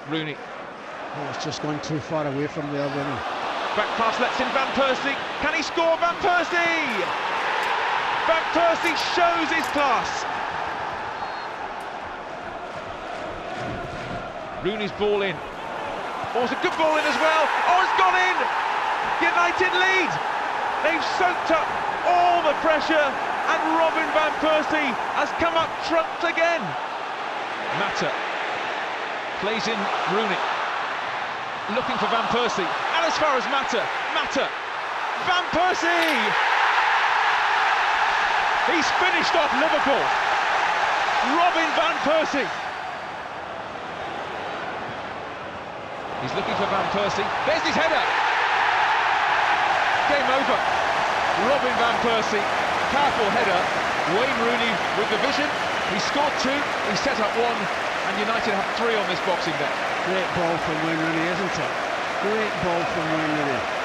Rooney. Oh, it's just gone too far away from there, Rooney. Back pass lets in Van Persie. Can he score? Van Persie! Van Persie shows his class. Rooney's ball in. Oh, it's a good ball in as well. Oh, it's gone in! United lead. They've soaked up all the pressure, and Robin Van Persie has come up trumped again. Mata plays in Rooney, looking for Van Persie, and as far as Mata, Van Persie! He's finished off Liverpool. Robin Van Persie. He's looking for Van Persie. There's his header. Game over. Robin Van Persie, powerful header. Wayne Rooney with the vision. He scored 2, he set up 1, and United have 3 on this Boxing Day. Great ball from Wayne Rooney, isn't it? Great ball from Wayne Rooney.